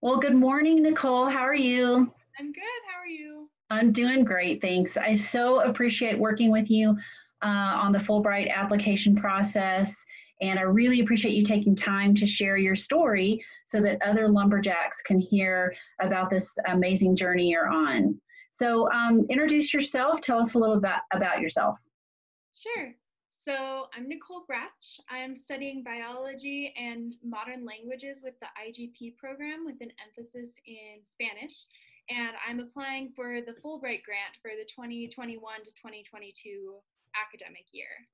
Well, good morning, Nicole. How are you? I'm good. How are you? I'm doing great, thanks. I so appreciate working with you on the Fulbright application process, and I really appreciate you taking time to share your story so that other lumberjacks can hear about this amazing journey you're on. So, introduce yourself. Tell us a little bit about yourself. Sure. So I'm Nicole Bratsch. I am studying biology and modern languages with the IGP program with an emphasis in Spanish. And I'm applying for the Fulbright grant for the 2021 to 2022 academic year.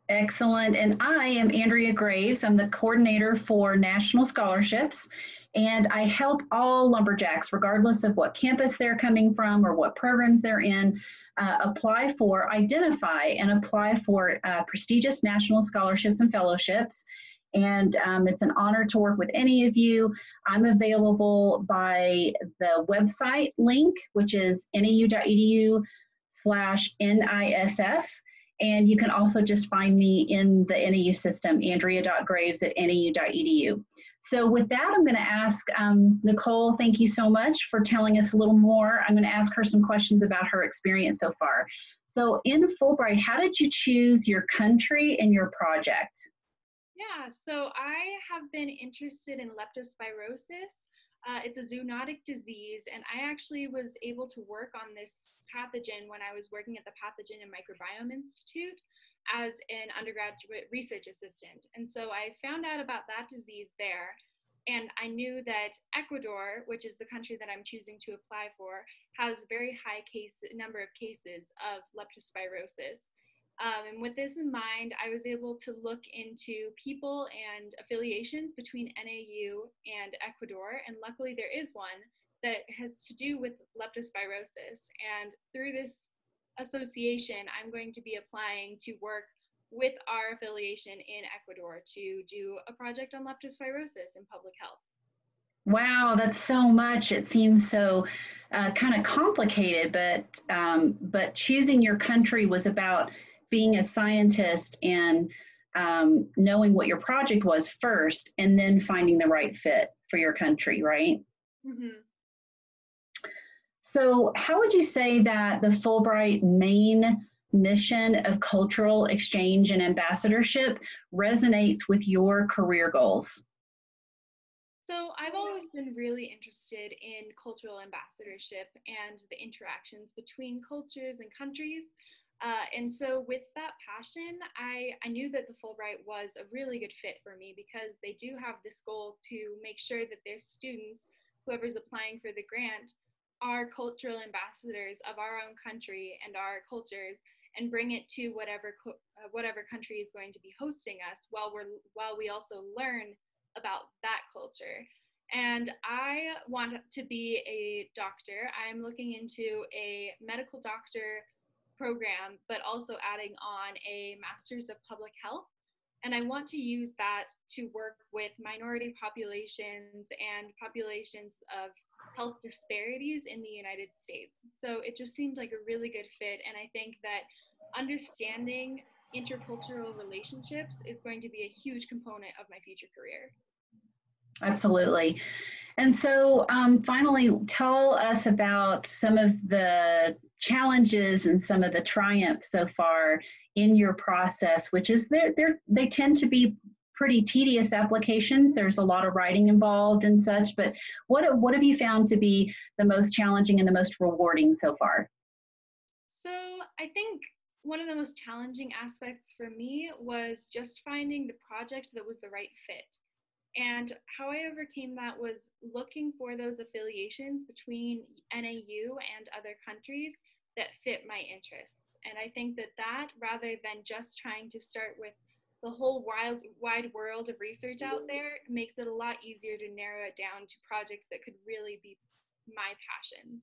Excellent. And I am Andrea Graves. I'm the coordinator for national scholarships, and I help all lumberjacks, regardless of what campus they're coming from or what programs they're in, identify and apply for prestigious national scholarships and fellowships. And it's an honor to work with any of you. I'm available by the website link, which is nau.edu/NISF. And you can also just find me in the NAU system, andrea.graves@nau.edu. So with that, I'm going to ask Nicole, thank you so much for telling us a little more. I'm going to ask her some questions about her experience so far. So in Fulbright, how did you choose your country and your project? Yeah, so I have been interested in leptospirosis. It's a zoonotic disease, and I actually was able to work on this pathogen when I was working at the Pathogen and Microbiome Institute as an undergraduate research assistant. And so I found out about that disease there, and I knew that Ecuador, which is the country that I'm choosing to apply for, has a very high number of cases of leptospirosis. And with this in mind, I was able to look into people and affiliations between NAU and Ecuador, and luckily there is one that has to do with leptospirosis. And through this association, I'm going to be applying to work with our affiliation in Ecuador to do a project on leptospirosis in public health. Wow, that's so much. It seems so kind of complicated, but choosing your country was about being a scientist and knowing what your project was first, and then finding the right fit for your country, right? Mm-hmm. So, how would you say that the Fulbright main mission of cultural exchange and ambassadorship resonates with your career goals? So I've always been really interested in cultural ambassadorship and the interactions between cultures and countries. And so with that passion, I knew that the Fulbright was a really good fit for me because they do have this goal to make sure that their students, whoever's applying for the grant, are cultural ambassadors of our own country and our cultures, and bring it to whatever country is going to be hosting us while we also learn about that culture. And I want to be a doctor. I'm looking into a medical doctor program, but also adding on a master's of public health. And I want to use that to work with minority populations and populations of health disparities in the United States. So it just seemed like a really good fit. And I think that understanding intercultural relationships is going to be a huge component of my future career. Absolutely. And so, finally, tell us about some of the challenges and some of the triumphs so far in your process, which is they tend to be pretty tedious applications. There's a lot of writing involved and such, but what have you found to be the most challenging and the most rewarding so far? So I think one of the most challenging aspects for me was just finding the project that was the right fit. And how I overcame that was looking for those affiliations between NAU and other countries that fit my interests. And I think that rather than just trying to start with the whole wide world of research out there, makes it a lot easier to narrow it down to projects that could really be my passion.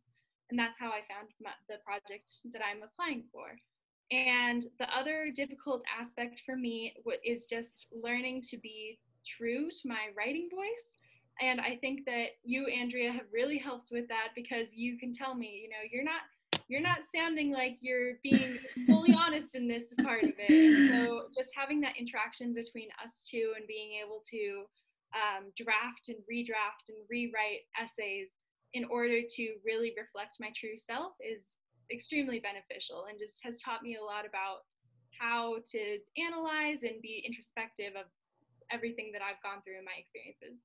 And that's how I found the project that I'm applying for. And the other difficult aspect for me is just learning to be true to my writing voice. And I think that you, Andrea, have really helped with that because you can tell me, you're not sounding like you're being fully honest in this part of it. And so just having that interaction between us two and being able to draft and rewrite essays in order to really reflect my true self is extremely beneficial, and just has taught me a lot about how to analyze and be introspective of everything that I've gone through in my experiences.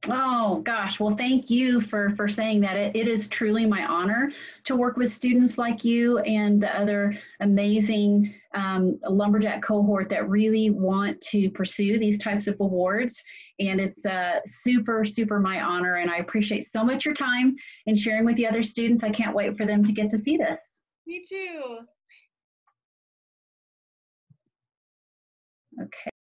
Oh gosh, well, thank you for saying that. It is truly my honor to work with students like you and the other amazing Lumberjack cohort that really want to pursue these types of awards. And it's super, super my honor. And I appreciate so much your time and sharing with the other students. I can't wait for them to get to see this. Me too. Okay.